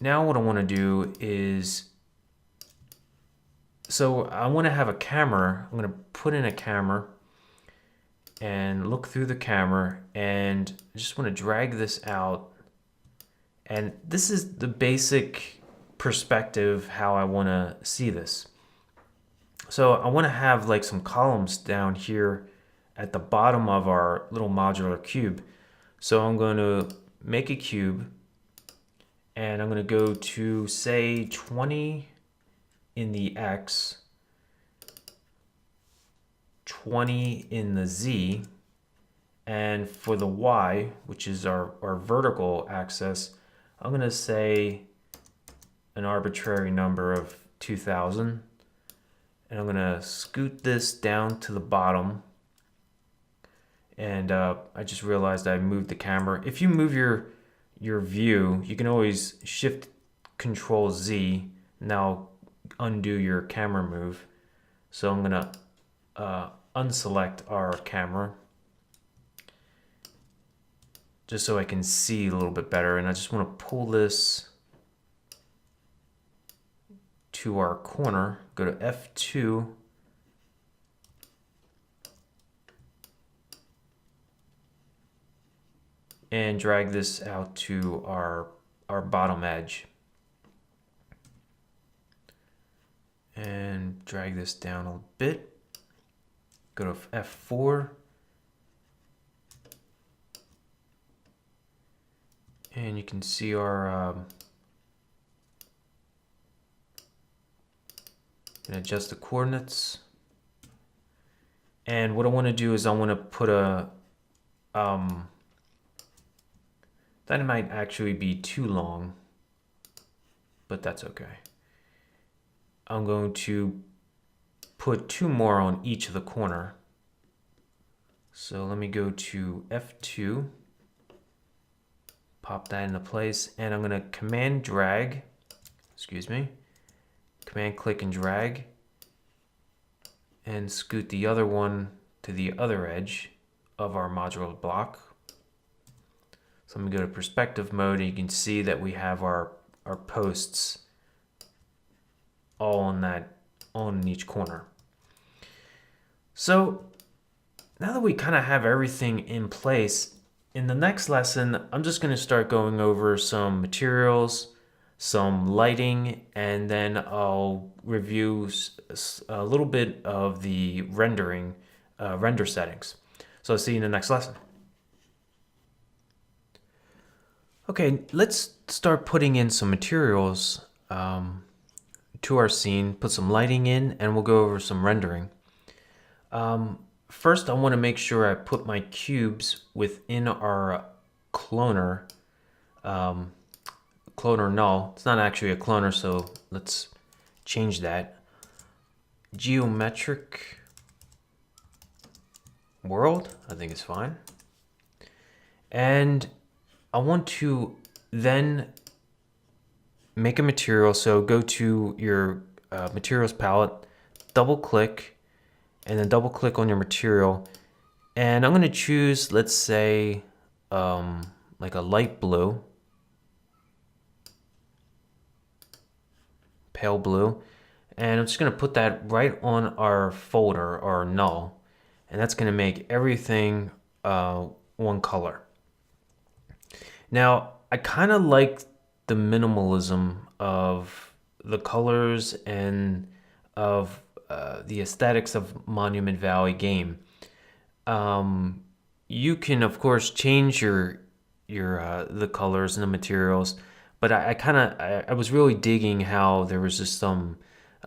now what I want to do is, so I want to have a camera. I'm going to put in a camera and look through the camera, and I just want to drag this out. And this is the basic perspective how I want to see this. So I want to have like some columns down here at the bottom of our little modular cube. So I'm going to make a cube, and I'm going to go to, say, 20 in the X, 20 in the Z, And for the Y, which is our vertical axis, I'm going to say an arbitrary number of 2000. And I'm going to scoot this down to the bottom. And I just realized I moved the camera. If you move your view, you can always Shift Control Z. Now undo your camera move. So I'm going to unselect our camera just so I can see a little bit better. And I just want to pull this to our corner, go to F2, and drag this out to our bottom edge. And drag this down a bit. Go to F4. And you can see our and adjust the coordinates. And what I want to do is I want to put a that might actually be too long, but that's okay. I'm going to put 2 more on each of the corner. So let me go to F2, pop that into place, and I'm going to command drag, command click and drag, and scoot the other one to the other edge of our modular block. So let me go to perspective mode, and you can see that we have our posts all on each corner. So now that we kind of have everything in place, in the next lesson, I'm just going to start going over some materials, some lighting, and then I'll review a little bit of the render settings. So I'll see you in the next lesson. Okay, let's start putting in some materials to our scene, put some lighting in, and we'll go over some rendering. First, I want to make sure I put my cubes within our cloner. Cloner null. It's not actually a cloner, so let's change that. Geometric world, I think it's fine. And I want to then make a material. So go to your materials palette, double click, and then double click on your material. And I'm going to choose, let's say, like a light blue, pale blue. And I'm just going to put that right on our folder, or null. And that's going to make everything one color. Now, I kind of like the minimalism of the colors and of the aesthetics of Monument Valley game. You can, of course, change your the colors and the materials, but I was really digging how there was just some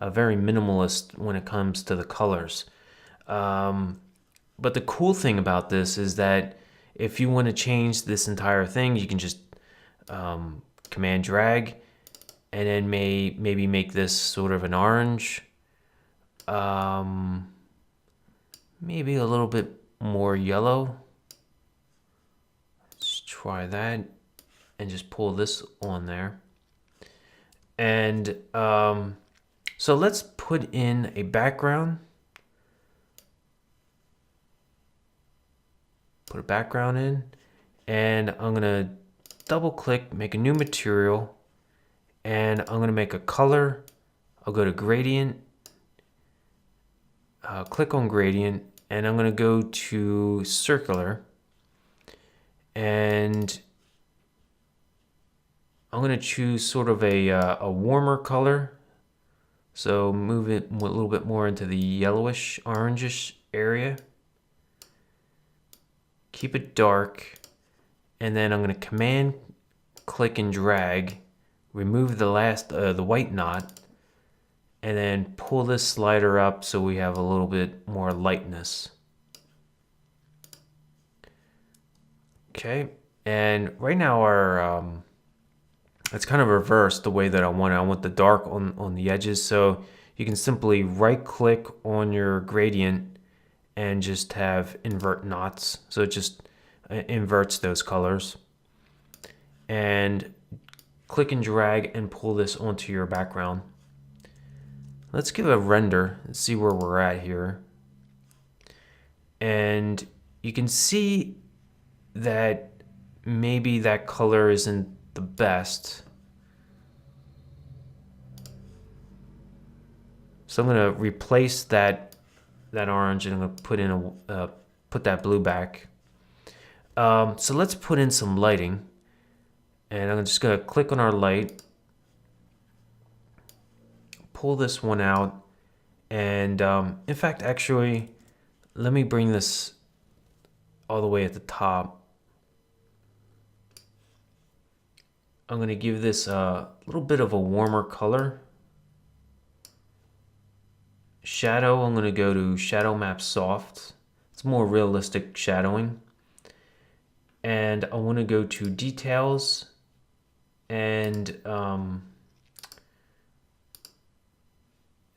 very minimalist when it comes to the colors. But the cool thing about this is that if you want to change this entire thing, you can just command drag, and then maybe make this sort of an orange, maybe a little bit more yellow. Let's try that, and just pull this on there. And so let's put in a background. Put a background in, and I'm gonna double click, make a new material, and I'm gonna make a color. I'll go to gradient, click on gradient, and I'm gonna go to circular, and I'm gonna choose sort of a warmer color. So move it a little bit more into the yellowish, orangish area. Keep it dark, and then I'm going to command click and drag, remove the white knot, and then pull this slider up so we have a little bit more lightness. Okay, and right now it's kind of reversed the way that I want it. I want the dark on the edges, so you can simply right click on your gradient and just have invert knots. So it just inverts those colors. And click and drag and pull this onto your background. Let's give a render and see where we're at here. And you can see that maybe that color isn't the best. So I'm going to replace that orange and I'm going to put in put that blue back. So let's put in some lighting, and I'm just going to click on our light, pull this one out, and in fact, actually, let me bring this all the way at the top. I'm going to give this a little bit of a warmer color. Shadow, I'm going to go to Shadow Map Soft. It's more realistic shadowing. And I want to go to Details, and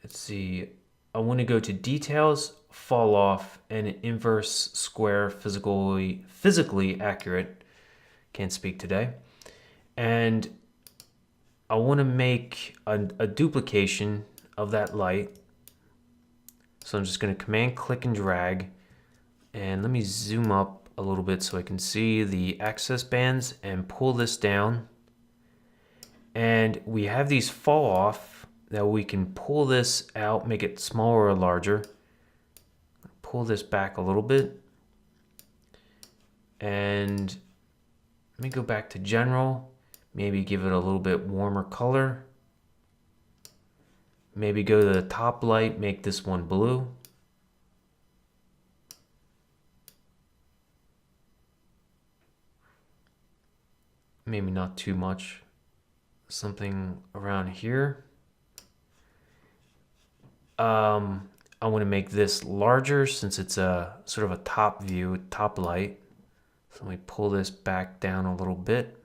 let's see, I want to go to Details, Fall Off, and Inverse Square physically accurate. Can't speak today. And I want to make a duplication of that light. So I'm just going to Command click and drag, and let me zoom up a little bit so I can see the access bands and pull this down. And we have these fall off that we can pull this out, make it smaller or larger. Pull this back a little bit. And let me go back to general, maybe give it a little bit warmer color. Maybe go to the top light, make this one blue. Maybe not too much. Something around here. I want to make this larger since it's a sort of a top view, top light. So let me pull this back down a little bit.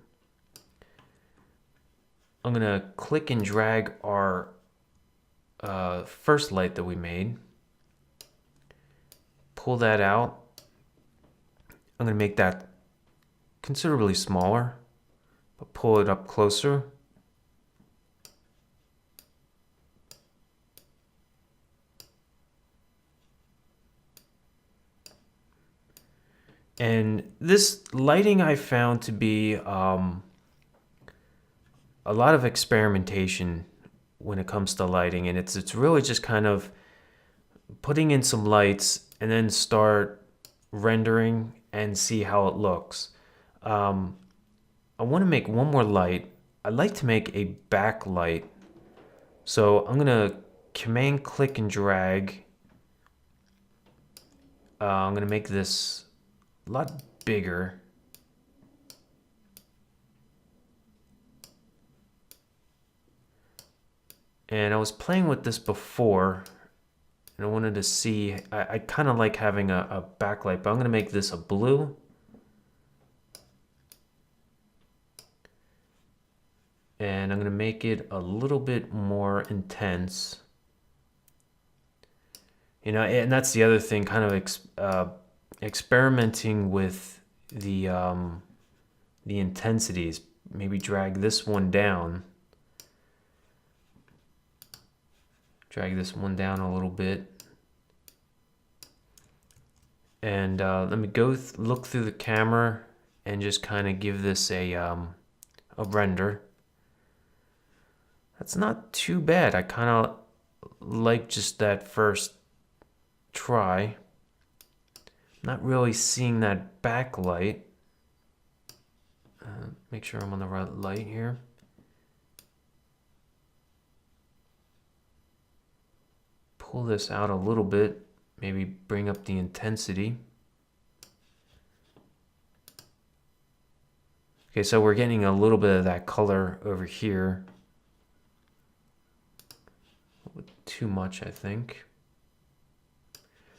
I'm going to click and drag our first light that we made. Pull that out. I'm going to make that considerably smaller, but pull it up closer. And this lighting I found to be a lot of experimentation when it comes to lighting, and it's really just kind of putting in some lights and then start rendering and see how it looks. I want to make one more light. I'd like to make a backlight. So I'm going to Command click and drag. I'm going to make this a lot bigger. And I was playing with this before, and I wanted to see, I kind of like having a backlight, but I'm going to make this a blue. And I'm going to make it a little bit more intense. You know, and that's the other thing, kind of experimenting with the intensities. Maybe drag this one down. Drag this one down a little bit. And let me go look through the camera and just kind of give this a render. That's not too bad. I kind of like just that first try. Not really seeing that backlight. Make sure I'm on the right light here. Pull this out a little bit. Maybe bring up the intensity. Okay, so we're getting a little bit of that color over here. Too much, I think.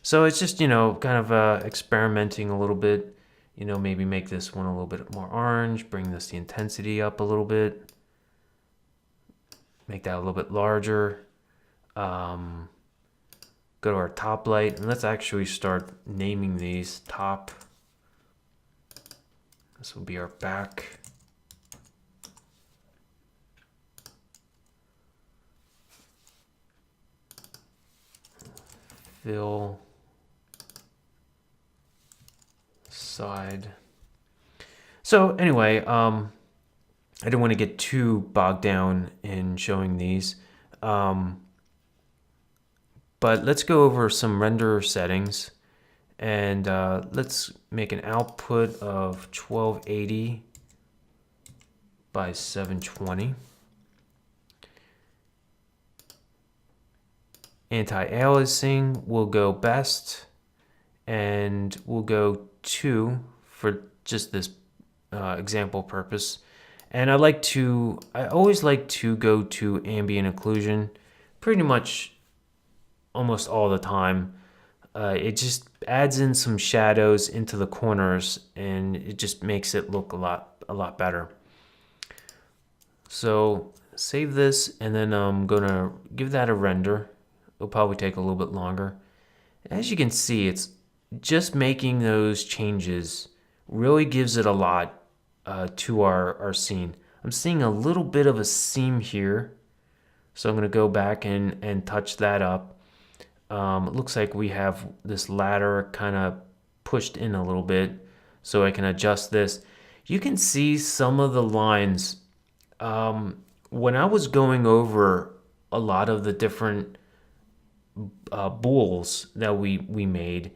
So it's just, you know, kind of experimenting a little bit. You know, maybe make this one a little bit more orange, bring the intensity up a little bit, make that a little bit larger. Go to our top light, and let's actually start naming these. Top. This will be our back. Fill. Side. So anyway, I didn't want to get too bogged down in showing these. But let's go over some render settings, and let's make an output of 1280 by 720. Anti-aliasing will go best, and we'll go 2 for just this example purpose. And I always like to go to ambient occlusion pretty much almost all the time. It just adds in some shadows into the corners, and it just makes it look a lot better. So save this, and then I'm gonna give that a render. It'll probably take a little bit longer. As you can see, it's just making those changes really gives it a lot to our scene. I'm seeing a little bit of a seam here, so I'm going to go back and touch that up. It looks like we have this ladder kind of pushed in a little bit, so I can adjust this. You can see some of the lines. When I was going over a lot of the different bools that we made,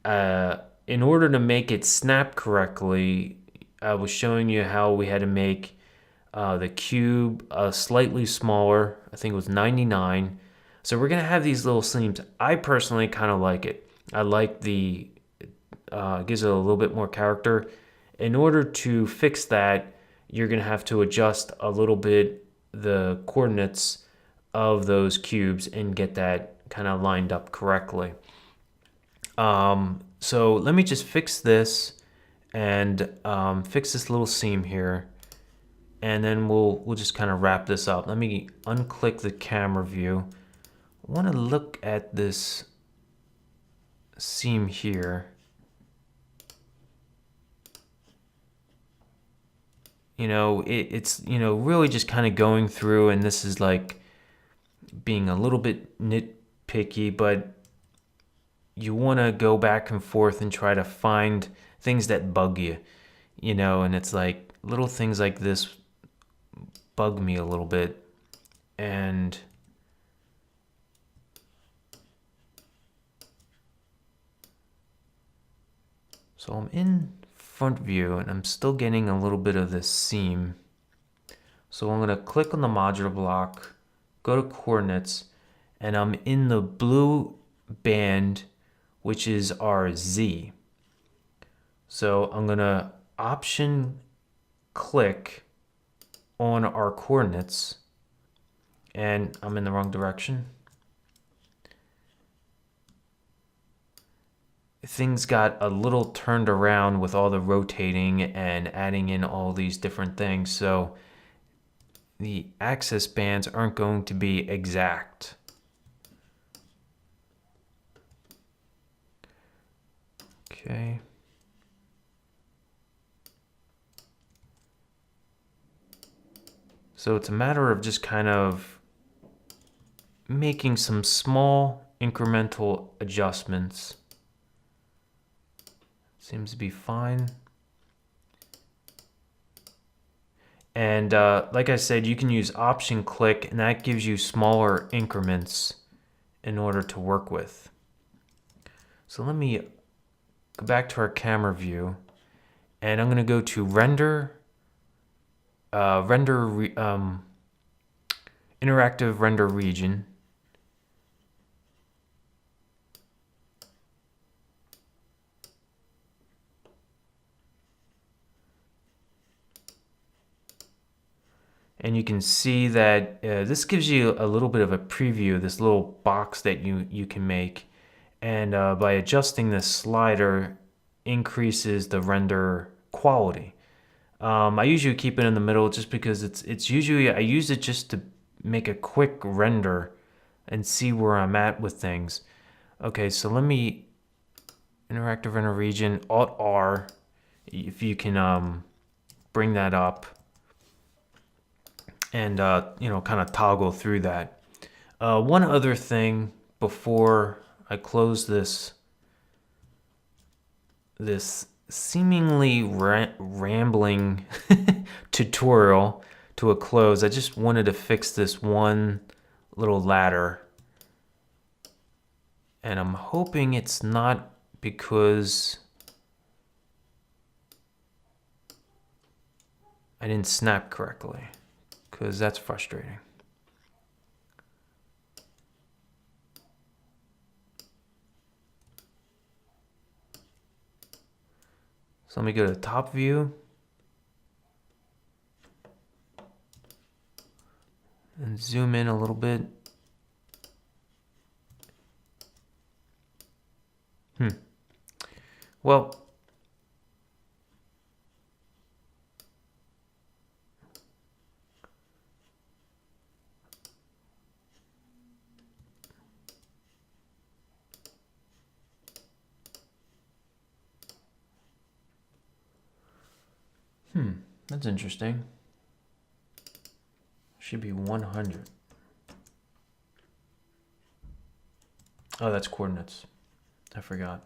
in order to make it snap correctly, I was showing you how we had to make the cube slightly smaller. I think it was 99. So we're gonna have these little seams. I personally kind of like it. I like the gives it a little bit more character. In order to fix that, you're gonna have to adjust a little bit the coordinates of those cubes and get that kind of lined up correctly. So let me just fix this and fix this little seam here, and then we'll just kind of wrap this up. Let me unclick the camera view. I want to look at this seam here. You know, it's really just kind of going through, and this is like being a little bit nitpicky, but you want to go back and forth and try to find things that bug you, and it's like little things like this bug me a little bit. And so I'm in front view and I'm still getting a little bit of this seam. So I'm going to click on the modular block, go to coordinates, and I'm in the blue band, which is our Z. So I'm going to option click on our coordinates, and I'm in the wrong direction. Things got a little turned around with all the rotating and adding in all these different things, so the axis bands aren't going to be exact. Okay. So it's a matter of just kind of making some small incremental adjustments. Seems to be fine. And like I said, you can use option click, and that gives you smaller increments in order to work with. So let me go back to our camera view, and I'm going to go to render, interactive render region. And you can see that this gives you a little bit of a preview, this little box that you can make. And by adjusting this slider increases the render quality. I usually keep it in the middle just because it's usually, I use it just to make a quick render and see where I'm at with things. Okay, so let me, interactive render region, Alt R, if you can bring that up and kind of toggle through that. One other thing before I close this seemingly rambling tutorial to a close, I just wanted to fix this one little ladder, and I'm hoping it's not because I didn't snap correctly, because that's frustrating. So let me go to top view and zoom in a little bit. Well, that's interesting. Should be 100. Oh, that's coordinates. I forgot.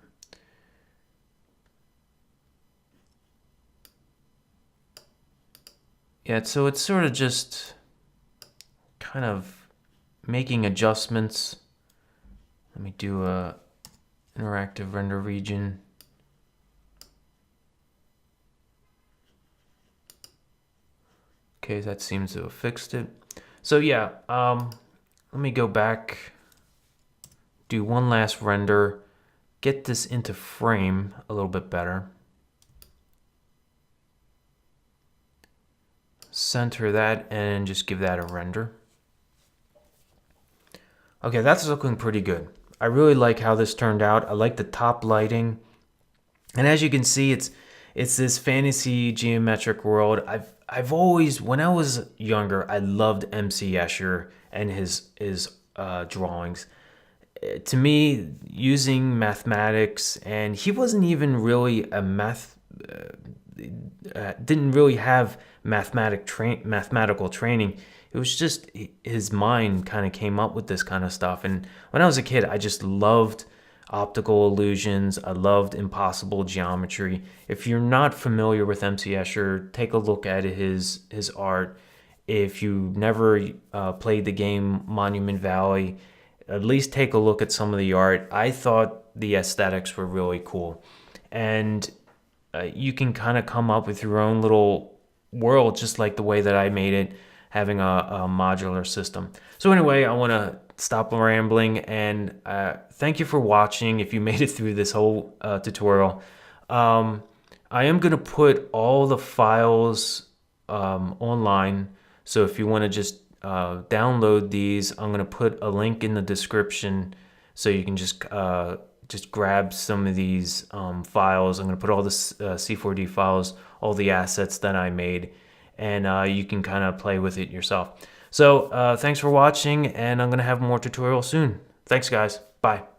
Yeah, so it's sort of just kind of making adjustments. Let me do a interactive render region. Okay, that seems to have fixed it. So yeah, let me go back, do one last render, get this into frame a little bit better. Center that and just give that a render. Okay, that's looking pretty good. I really like how this turned out. I like the top lighting. And as you can see, it's this fantasy geometric world. I've always, when I was younger, I loved MC Escher and his drawings. To me, using mathematics, and he wasn't even really a didn't really have mathematical training. It was just his mind kind of came up with this kind of stuff. And when I was a kid, I just loved optical illusions. I loved impossible geometry. If you're not familiar with MC Escher, take a look at his art. If you never played the game Monument Valley, at least take a look at some of the art. I thought the aesthetics were really cool. And you can kind of come up with your own little world, just like the way that I made it, having a modular system. So anyway, I want to stop rambling and thank you for watching. If you made it through this whole tutorial, I am going to put all the files online. So if you want to just download these, I'm going to put a link in the description so you can just grab some of these files. I'm going to put all the C4D files, all the assets that I made, and you can kind of play with it yourself. So thanks for watching, and I'm going to have more tutorials soon. Thanks, guys. Bye.